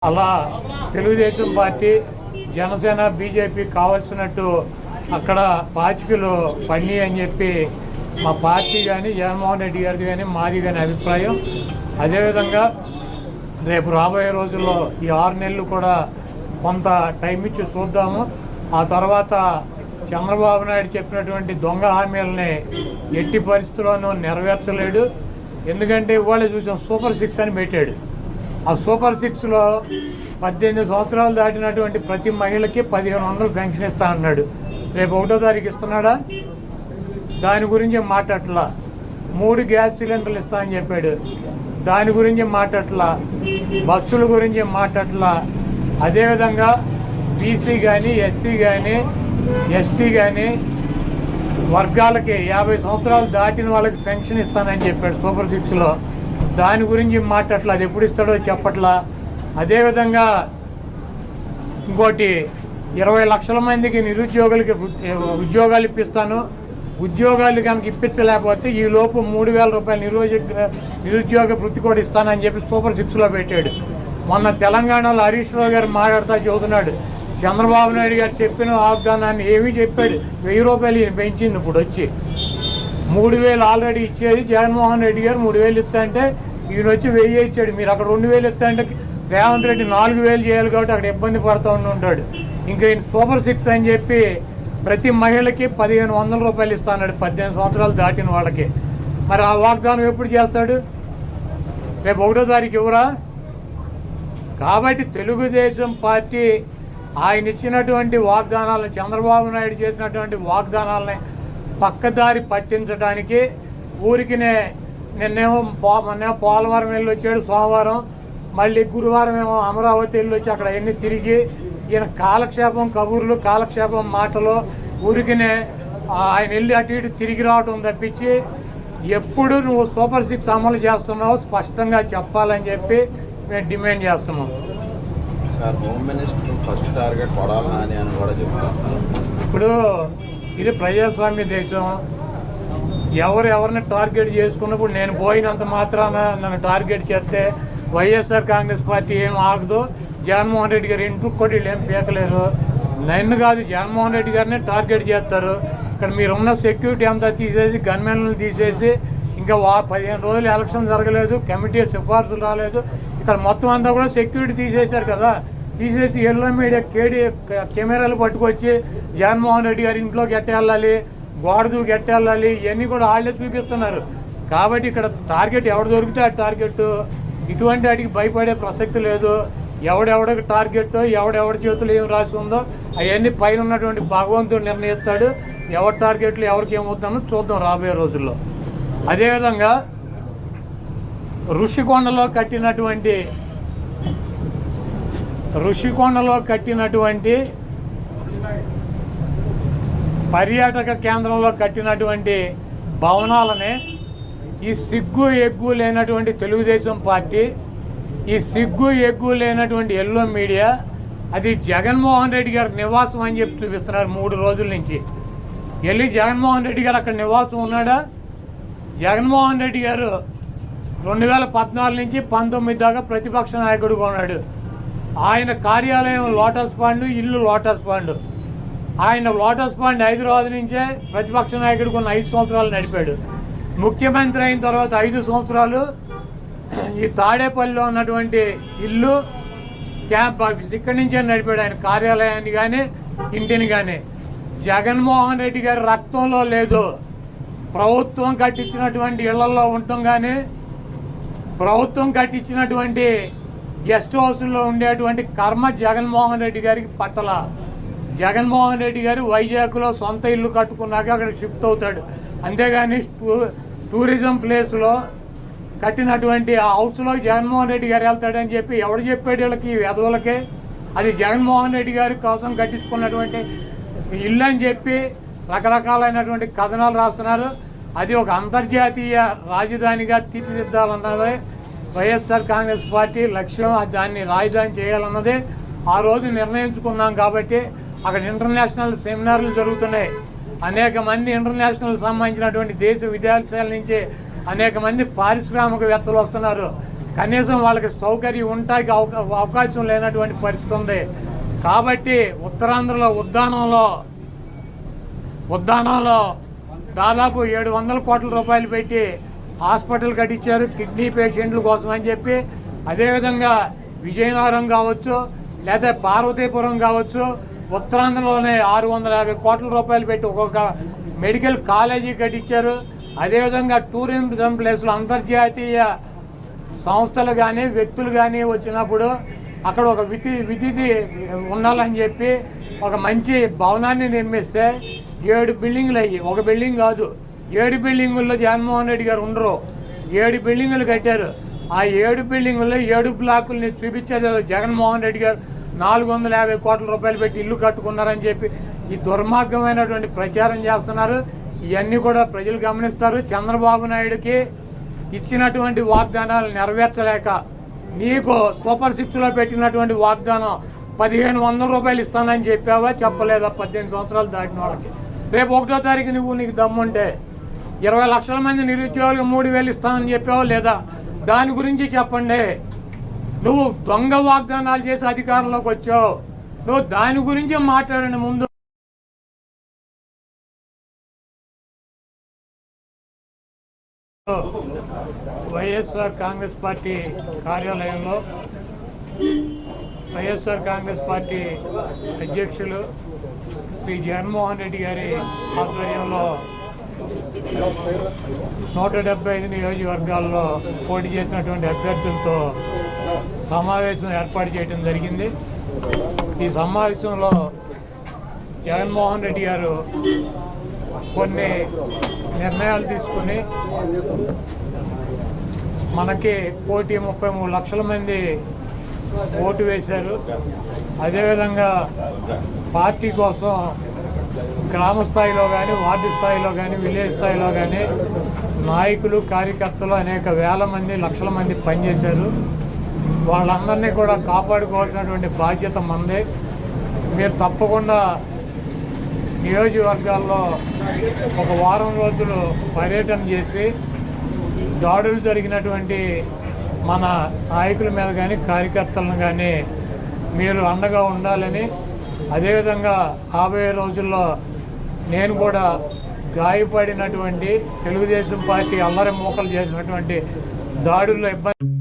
అలా Telugu Desam party Janasena BJP కావాల్సినట్టు అక్కడ పాచికలు పని అని చెప్పి మా పార్టీ కానీ జగన్మోహన్ రెడ్డి గారిది కానీ మాది కానీ అభిప్రాయం. అదేవిధంగా రేపు రాబోయే రోజుల్లో ఈ 6 నెలలు కూడా కొంత టైం ఇచ్చి చూద్దాము. ఆ తర్వాత చంద్రబాబు నాయుడు చెప్పినటువంటి దొంగ హామీలని ఎట్టి పరిస్థితుల్లోనూ నెరవేర్చలేడు. ఎందుకంటే ఇవాళ చూసాం సూపర్ 6 అని పెట్టాడు. ఆ సూపర్ 6లో 18 సంవత్సరాలు దాటినటువంటి ప్రతి మహిళకి 1500 పెన్షన్ ఇస్తా అన్నాడు. రేపు 1వ తారీఖు ఇస్తున్నాడా? దాని గురించి మాట్లాడట్లా. 3 గ్యాస్ సిలిండర్లు ఇస్తా అని చెప్పాడు. దాని గురించి మాట్లాడట్లా. బస్సుల గురించి మాట్లాడట్లా. అదేవిధంగా బీసీ కానీ ఎస్సీ కానీ ఎస్టీ కానీ వర్గాలకి 50 సంవత్సరాలు దాటిన వాళ్ళకి పెన్షన్ ఇస్తానని చెప్పాడు సూపర్ 6లో. దాని గురించి మాట్లాడట్లా. అది ఎప్పుడు ఇస్తాడో చెప్పట్లా. అదేవిధంగా ఇంకోటి 20 లక్షల మందికి నిరుద్యోగులకి ఉద్యోగాలు ఇప్పిస్తాను. ఉద్యోగాలు కనుక ఇప్పించలేకపోతే ఈ లోపు 3000 రూపాయలు నిరుద్యోగ వృత్తి కూడా ఇస్తానని చెప్పి సూపర్ 6లో పెట్టాడు. మొన్న తెలంగాణలో హరీష్ రావు గారు మాట్లాడుతూ చెబుతున్నాడు, చంద్రబాబు నాయుడు గారు చెప్పిన వాగ్దానాన్ని ఏమీ చెప్పాడు. 1000 రూపాయలు ఈయన పెంచింది. ఇప్పుడు వచ్చి 3000 ఆల్రెడీ ఇచ్చేది జగన్మోహన్ రెడ్డి గారు 3000 ఇస్తా అంటే ఈయన వచ్చి 1000 ఇచ్చాడు. మీరు అక్కడ 2000 ఇస్తా అంటే రేవంత్ రెడ్డి 4000 చేయాలి కాబట్టి అక్కడ ఇబ్బంది పడుతూ ఉంటాడు. ఇంకా ఈయన సూపర్ 6 అని చెప్పి ప్రతి మహిళకి 1500 రూపాయలు ఇస్తాడు 18 సంవత్సరాలు దాటిన వాళ్ళకి. మరి ఆ వాగ్దానం ఎప్పుడు చేస్తాడు? రేపు 1వ తారీఖు ఇవ్వరా? కాబట్టి తెలుగుదేశం పార్టీ ఆయన ఇచ్చినటువంటి వాగ్దానాలను, చంద్రబాబు నాయుడు చేసినటువంటి వాగ్దానాలని పక్కదారి పట్టించడానికి ఊరికినే నిన్నేమో పోలవరం వెళ్ళి వచ్చాడు సోమవారం, మళ్ళీ గురువారం ఏమో అమరావతి వెళ్ళి వచ్చి అక్కడ ఎన్ని తిరిగి ఈయన కాలక్షేపం కబుర్లు, కాలక్షేపం మాటలు, ఊరికినే ఆయన వెళ్ళి అటు ఇటు తిరిగి రావటం తప్పించి ఎప్పుడు నువ్వు సూపర్ 6 అమలు చేస్తున్నావు స్పష్టంగా చెప్పాలని చెప్పి మేము డిమాండ్ చేస్తున్నాం. ఇప్పుడు ఇది ప్రజాస్వామ్య దేశం. ఎవరిని టార్గెట్ చేసుకున్నప్పుడు నేను పోయినంత మాత్రాన నన్ను టార్గెట్ చేస్తే వైఎస్ఆర్ కాంగ్రెస్ పార్టీ ఏం ఆగదు. జగన్మోహన్ రెడ్డి గారు ఇంటికి కూడా వీళ్ళు ఏం పీకలేరు. నన్ను కాదు జగన్మోహన్ రెడ్డి గారినే టార్గెట్ చేస్తారు. ఇక్కడ మీరున్న సెక్యూరిటీ అంతా తీసేసి గన్మెన్లు తీసేసి ఇంకా 15 రోజులు ఎలక్షన్ జరగలేదు, కమిటీ సిఫార్సులు రాలేదు, ఇక్కడ మొత్తం అంతా కూడా సెక్యూరిటీ తీసేశారు కదా. తీసేసి ఎల్లో మీడియా కెమెరాలు పట్టుకొచ్చి జగన్మోహన్ రెడ్డి గారి ఇంట్లోకి ఎట్టెళ్ళాలి, గోడ దూకి ఎట్టెళ్ళాలి, ఇవన్నీ కూడా వాళ్ళే చూపిస్తున్నారు. కాబట్టి ఇక్కడ టార్గెట్ ఎవడు దొరికితే ఆ టార్గెట్. ఇటువంటి వాటికి భయపడే ప్రసక్తి లేదు. ఎవడెవడికి టార్గెట్, ఎవడెవడి చేతులు ఏం రాసి ఉందో అవన్నీ పైన ఉన్నటువంటి భగవంతుడు నిర్ణయిస్తాడు. ఎవరి టార్గెట్లు ఎవరికి ఏమవుతుందో చూద్దాం రాబోయే రోజుల్లో. అదేవిధంగా ఋషికొండలో కట్టినటువంటి పర్యాటక కేంద్రంలో కట్టినటువంటి భవనాలనే ఈ సిగ్గు ఎగ్గు లేనటువంటి తెలుగుదేశం పార్టీ, ఈ సిగ్గు ఎగ్గు లేనటువంటి ఎల్లో మీడియా అది జగన్మోహన్ రెడ్డి గారి నివాసం అని చెప్పి చూపిస్తున్నారు 3 రోజుల నుంచి. వెళ్ళి జగన్మోహన్ రెడ్డి గారు అక్కడ నివాసం ఉన్నాడా? జగన్మోహన్ రెడ్డి గారు 2014 నుంచి 19 దాకా ప్రతిపక్ష నాయకుడిగా ఉన్నాడు. ఆయన కార్యాలయం లోటస్ పాండ్, ఇల్లు లోటస్ పాండ్. ఆయన లోటస్ పాండ్ హైదరాబాద్ నుంచే ప్రతిపక్ష నాయకుడికి ఉన్న 5 సంవత్సరాలు నడిపాడు. ముఖ్యమంత్రి అయిన తర్వాత 5 సంవత్సరాలు ఈ తాడేపల్లిలో ఉన్నటువంటి ఇల్లు, క్యాంప్ ఆఫీస్ ఇక్కడి నుంచే నడిపాడు ఆయన కార్యాలయాన్ని కానీ ఇంటిని కానీ. జగన్మోహన్ రెడ్డి గారి రక్తంలో లేదు. ప్రభుత్వం కట్టించినటువంటి ఇళ్లలో ఉండటం కానీ, ప్రభుత్వం కట్టించినటువంటి గెస్ట్ హౌస్లో ఉండేటువంటి కర్మ జగన్మోహన్ రెడ్డి గారికి పట్టల. జగన్మోహన్ రెడ్డి గారు వైజాగ్లో సొంత ఇల్లు కట్టుకున్నాక అక్కడ షిఫ్ట్ అవుతాడు. అంతేగాని టూరిజం ప్లేస్లో కట్టినటువంటి ఆ హౌస్లో జగన్మోహన్ రెడ్డి గారు వెళ్తాడని చెప్పి ఎవడు చెప్పాడు వీళ్ళకి, వెధవులకే? అది జగన్మోహన్ రెడ్డి గారి కోసం కట్టించుకున్నటువంటి ఇల్లు అని చెప్పి రకరకాలైనటువంటి కథనాలు రాస్తున్నారు. అది ఒక అంతర్జాతీయ రాజధానిగా తీర్చిదిద్దాలన్నదే వైఎస్ఆర్ కాంగ్రెస్ పార్టీ లక్ష్యం. దాన్ని రాజధాని చేయాలన్నదే ఆ రోజు నిర్ణయించుకున్నాం. కాబట్టి అక్కడ ఇంటర్నేషనల్ సెమినార్లు జరుగుతున్నాయి. అనేక మంది ఇంటర్నేషనల్ సంబంధించినటువంటి దేశ విదేశాల నుంచి అనేక మంది పారిశ్రామికవేత్తలు వస్తున్నారు. కనీసం వాళ్ళకి సౌకర్యం ఉండటానికి అవకాశం లేనటువంటి పరిస్థితి ఉంది. కాబట్టి ఉత్తరాంధ్రలో ఉద్దానంలో దాదాపు 700 కోట్ల రూపాయలు పెట్టి హాస్పిటల్ కట్టించారు కిడ్నీ పేషెంట్ల కోసం అని చెప్పి. అదేవిధంగా విజయనగరం కావచ్చు లేదా పార్వతీపురం కావచ్చు, ఉత్తరాంధ్రలోనే 650 కోట్ల రూపాయలు పెట్టి ఒక్కొక్క మెడికల్ కాలేజీ కట్టించారు. అదేవిధంగా టూరిజం ప్లేస్లో అంతర్జాతీయ సంస్థలు కానీ వ్యక్తులు కానీ వచ్చినప్పుడు అక్కడ ఒక విధి ఉండాలని చెప్పి ఒక మంచి భవనాన్ని నిర్మిస్తే 7 బిల్డింగులు అయ్యి, ఒక బిల్డింగ్ కాదు 7 బిల్డింగుల్లో జగన్మోహన్ రెడ్డి గారు ఉండరు. 7 బిల్డింగులు కట్టారు. ఆ 7 బిల్డింగుల్లో 7 బ్లాకుల్ని చూపించేది జగన్మోహన్ రెడ్డి గారు 450 కోట్ల రూపాయలు పెట్టి ఇల్లు కట్టుకున్నారని చెప్పి ఈ దుర్మార్గమైనటువంటి ప్రచారం చేస్తున్నారు. ఇవన్నీ కూడా ప్రజలు గమనిస్తారు. చంద్రబాబు నాయుడుకి ఇచ్చినటువంటి వాగ్దానాలు నెరవేర్చలేక నీకు సూపర్ 6లో పెట్టినటువంటి వాగ్దానం 1500 రూపాయలు ఇస్తానని చెప్పావా, చెప్పలేదా? 18 సంవత్సరాలు దాటిన వాళ్ళకి రేపు 1వ తారీఖు నీకు దమ్ముంటే 20 లక్షల మంది నిరుద్యోగులకు 3000 ఇస్తానని చెప్పావా లేదా? దాని గురించి చెప్పండి. నువ్వు దొంగ వాగ్దానాలు చేసి అధికారంలోకి వచ్చావు. నువ్వు దాని గురించి మాట్లాడండి ముందు. వైఎస్ఆర్ కాంగ్రెస్ పార్టీ కార్యాలయంలో వైఎస్ఆర్ కాంగ్రెస్ పార్టీ అధ్యక్షులు శ్రీ జగన్మోహన్ రెడ్డి గారి ఆధ్వర్యంలో 175 నియోజకవర్గాల్లో పోటీ చేసినటువంటి అభ్యర్థులతో సమావేశం ఏర్పాటు చేయడం జరిగింది. ఈ సమావేశంలో జగన్మోహన్ రెడ్డి గారు కొన్ని నిర్ణయాలు తీసుకుని మనకి 133 లక్షల మంది ఓటు వేశారు. అదేవిధంగా పార్టీ కోసం గ్రామ స్థాయిలో కానీ, వార్డు స్థాయిలో కానీ, విలేజ్ స్థాయిలో కానీ నాయకులు, కార్యకర్తలు అనేక వేల మంది, లక్షల మంది పనిచేశారు. వాళ్ళందరినీ కూడా కాపాడుకోవాల్సినటువంటి బాధ్యత మనదే. మీరు తప్పకుండా నియోజకవర్గాల్లో ఒక వారం రోజులు పర్యటన చేసి దాడులు జరిగినటువంటి మన నాయకుల మీద కానీ, కార్యకర్తలను కానీ మీరు అండగా ఉండాలని, అదేవిధంగా రాబోయే రోజుల్లో నేను కూడా గాయపడినటువంటి తెలుగుదేశం పార్టీ అల్లరి మూకలు చేసినటువంటి దాడుల్లో ఇబ్బంది